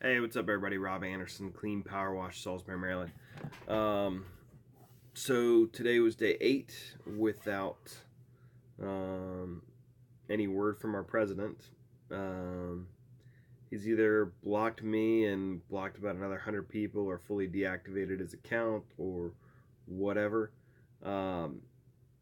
Hey, what's up, everybody? Rob Anderson, Clean Power Wash, Salisbury, Maryland. Um, so today was day 8 without um, any word from our president. Um, he's either blocked me and blocked about another 100 people, or fully deactivated his account, or whatever. Um,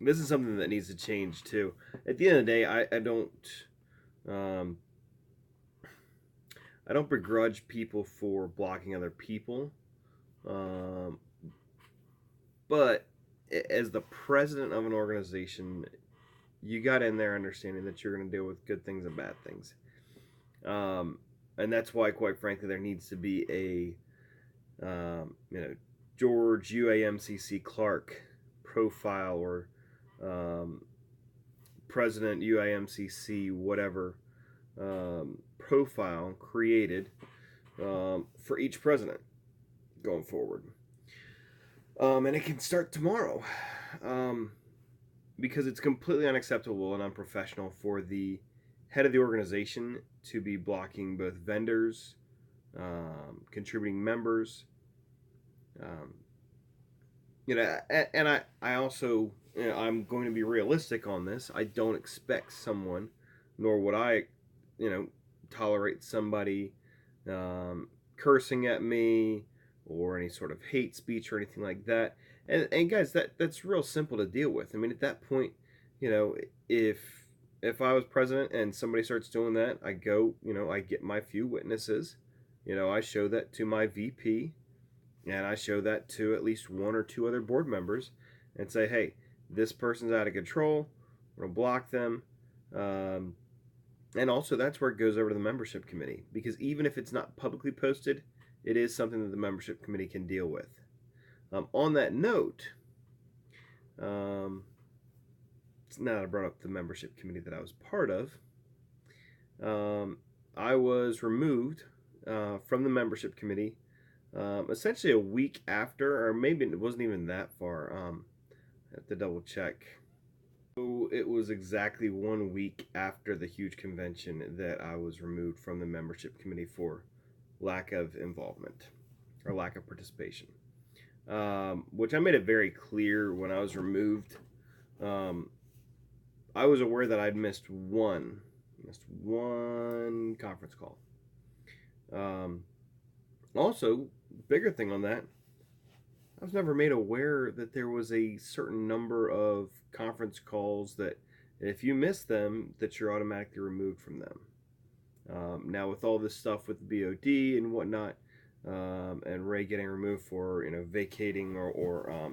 this is something that needs to change too. At the end of the day, um, I don't begrudge people for blocking other people. Um, But as the president of an organization, you got in there understanding that you're going to deal with good things and bad things. Um, and that's why, quite frankly, there needs to be George UAMCC Clark profile, or um, President UAMCC whatever profile created for each president going forward. And it can start tomorrow. Um, because it's completely unacceptable and unprofessional for the head of the organization to be blocking both vendors, contributing members. Um, I also, I'm going to be realistic on this. I don't expect someone, nor would I, you know, tolerate somebody cursing at me or any sort of hate speech or anything like that. And guys, that's real simple to deal with. I mean, at that point, you know, if I was president and somebody starts doing that, I go, I get my few witnesses. I show that to my VP, and I show that to at least one or two other board members, and say, hey, this person's out of control. We're gonna block them. Um, and also, that's where it goes over to the membership committee, because even if it's not publicly posted, it is something that the membership committee can deal with. On that note, now that I brought up the membership committee that I was part of, um, I was removed from the membership committee essentially a week after, or maybe it wasn't even that far. I have to double check. So it was exactly 1 week after the huge convention that I was removed from the membership committee for lack of involvement or lack of participation. Which I made it very clear when I was removed. Um, I was aware that I'd missed one conference call. Also, bigger thing on that, I was never made aware that there was a certain number of conference calls that if you miss them, that you're automatically removed from them. Now, with all this stuff with the BOD and whatnot, and Ray getting removed for vacating or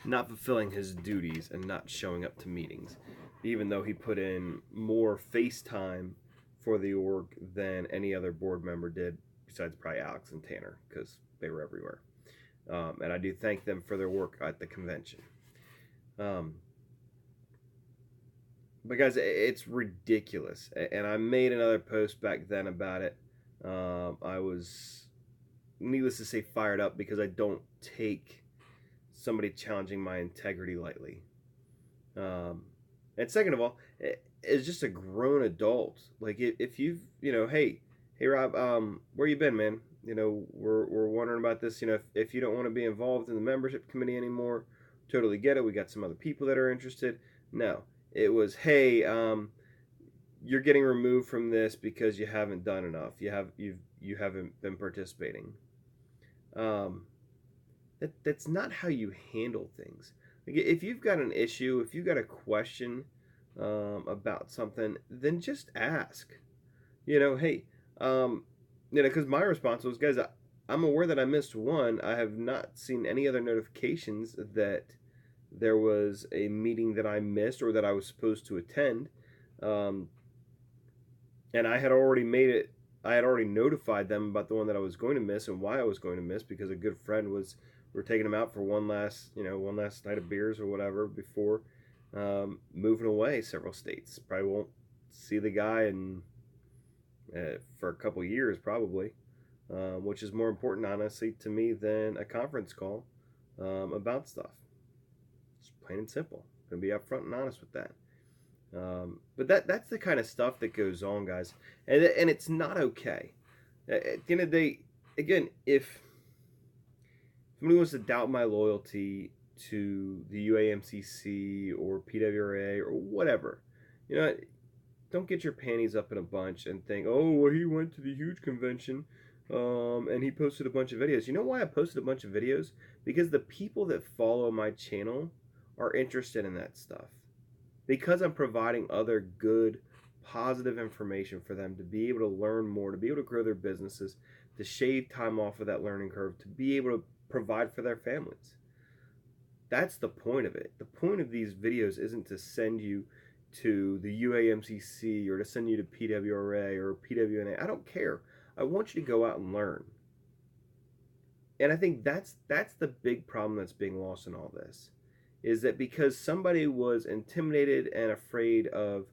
not fulfilling his duties and not showing up to meetings, even though he put in more face time for the org than any other board member did, besides probably Alex and Tanner, because they were everywhere. And I do thank them for their work at the convention. But guys, it's ridiculous, and I made another post back then about it. I was, needless to say, fired up because I don't take somebody challenging my integrity lightly. And second of all, as just a grown adult, like if you've, hey Rob, where you been, man? We're wondering about this. If you don't want to be involved in the membership committee anymore, totally get it. We got some other people that are interested. No, it was, hey, you're getting removed from this because you haven't done enough. You haven't been participating. Um, that's not how you handle things. Like, if you've got an issue, if you've got a question about something, then just ask. Hey, because my response was, guys, I'm aware that I missed one. I have not seen any other notifications that there was a meeting that I missed or that I was supposed to attend. Um, and I had already made it. I had already notified them about the one that I was going to miss and why I was going to miss, because a good friend was, we were taking him out for one last night of beers or whatever before moving away several states. Probably won't see the guy in for a couple years probably, which is more important, honestly, to me than a conference call about stuff. It's plain and simple. I'm gonna be upfront and honest with that. But that's the kind of stuff that goes on, guys, and it's not okay. At the end of the day, again, if somebody wants to doubt my loyalty to the UAMCC or PWRA or whatever, you know, don't get your panties up in a bunch and think, oh, well, he went to the huge convention, and he posted a bunch of videos. You know why I posted a bunch of videos? Because the people that follow my channel are interested in that stuff. Because I'm providing other good, positive information for them to be able to learn more, to be able to grow their businesses, to shave time off of that learning curve, to be able to provide for their families. That's the point of it. The point of these videos isn't to send you to the UAMCC or to send you to PWRA or PWNA. I don't care. I want you to go out and learn. And I think that's the big problem that's being lost in all this, is that because somebody was intimidated and afraid of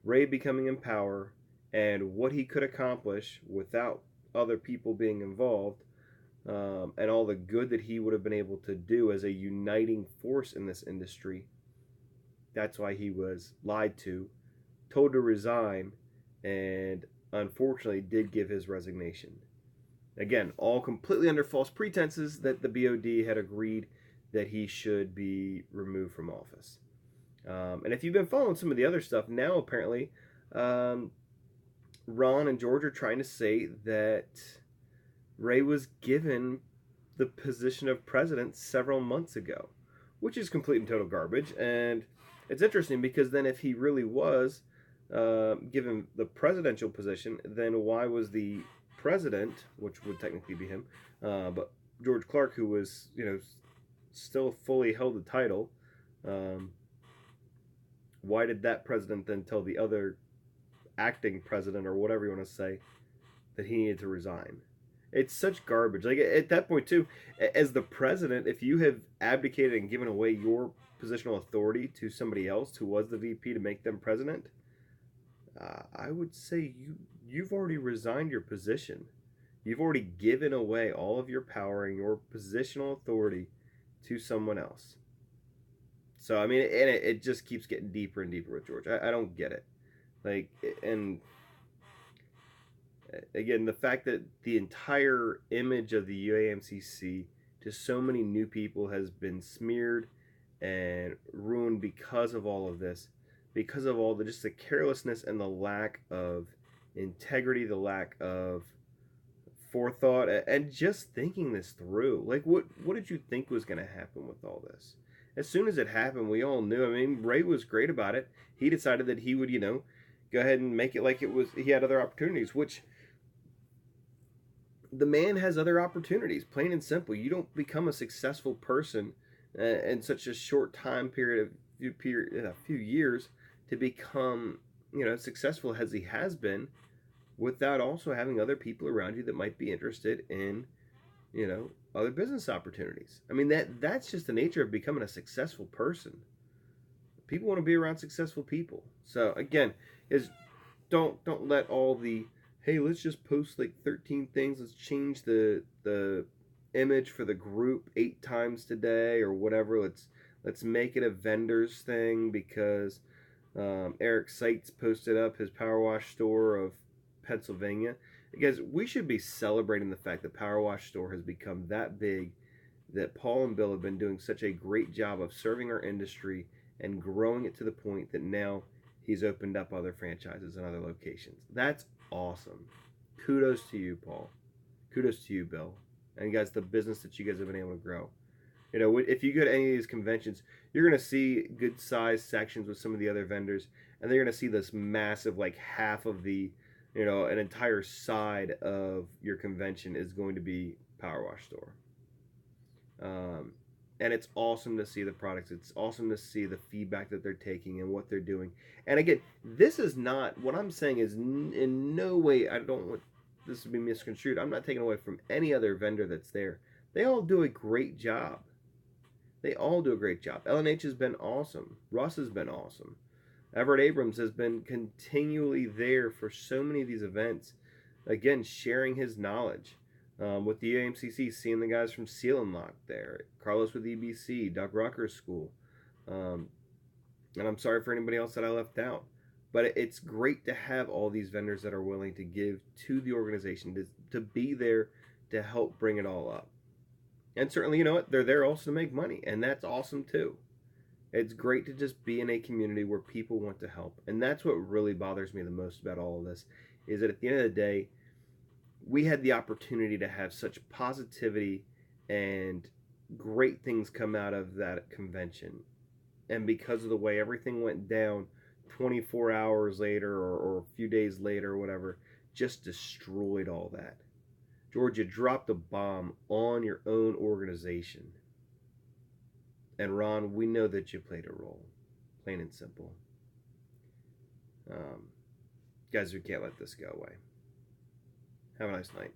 Ray becoming in power and what he could accomplish without other people being involved, and all the good that he would have been able to do as a uniting force in this industry. That's why he was lied to, told to resign, and unfortunately did give his resignation. Again, all completely under false pretenses that the BOD had agreed that he should be removed from office. And if you've been following some of the other stuff, now apparently Ron and George are trying to say that Ray was given the position of president several months ago, which is complete and total garbage. And it's interesting because then if he really was given the presidential position, then why was the president, which would technically be him, but George Clark, who was, still fully held the title, why did that president then tell the other acting president, or whatever you want to say, that he needed to resign? It's such garbage. Like, at that point too, as the president, if you have abdicated and given away your positional authority to somebody else who was the VP to make them president, I would say you've already resigned your position. You've already given away all of your power and your positional authority to someone else. So I mean, and it just keeps getting deeper and deeper with George. I don't get it. Like, and again, the fact that the entire image of the UAMCC to so many new people has been smeared and ruined because of all of this, because of all the just the carelessness and the lack of integrity, the lack of forethought, and just thinking this through. Like, what did you think was going to happen with all this? As soon as it happened, we all knew. I mean, Ray was great about it. He decided that he would, go ahead and make it like it was. He had other opportunities, which the man has other opportunities. Plain and simple. You don't become a successful person in such a short time period of a few years to become, successful as he has been, without also having other people around you that might be interested in, other business opportunities. I mean, that's just the nature of becoming a successful person. People want to be around successful people. So again, don't let all the, hey, let's just post like 13 things, let's change the image for the group 8 times today or whatever, let's make it a vendors thing because Eric Seitz posted up his power wash store of Pennsylvania. Guys, we should be celebrating the fact that Power Wash Store has become that big, that Paul and Bill have been doing such a great job of serving our industry and growing it to the point that now he's opened up other franchises and other locations. That's awesome. Kudos to you, Paul. Kudos to you, Bill. And guys, the business that you guys have been able to grow. If you go to any of these conventions, you're going to see good sized sections with some of the other vendors, and they're going to see this massive, like half of the, an entire side of your convention is going to be Power Wash Store. And it's awesome to see the products. It's awesome to see the feedback that they're taking and what they're doing. And again, this is not, what I'm saying is in no way, I don't want this to be misconstrued. I'm not taking away from any other vendor that's there. They all do a great job. They all do a great job. LNH has been awesome. Russ has been awesome. Everett Abrams has been continually there for so many of these events. Again, sharing his knowledge. With the UAMCC, seeing the guys from Seal and Lock there. Carlos with EBC, Doug Rucker's school. And I'm sorry for anybody else that I left out. But it's great to have all these vendors that are willing to give to the organization, to be there to help bring it all up. And certainly, you know what? They're there also to make money, and that's awesome too. It's great to just be in a community where people want to help. And that's what really bothers me the most about all of this, is that at the end of the day, we had the opportunity to have such positivity and great things come out of that convention. And because of the way everything went down 24 hours later, or a few days later or whatever, just destroyed all that. Georgia dropped a bomb on your own organization. And Ron, we know that you played a role, plain and simple. Um, Guys, we can't let this go away. Have a nice night.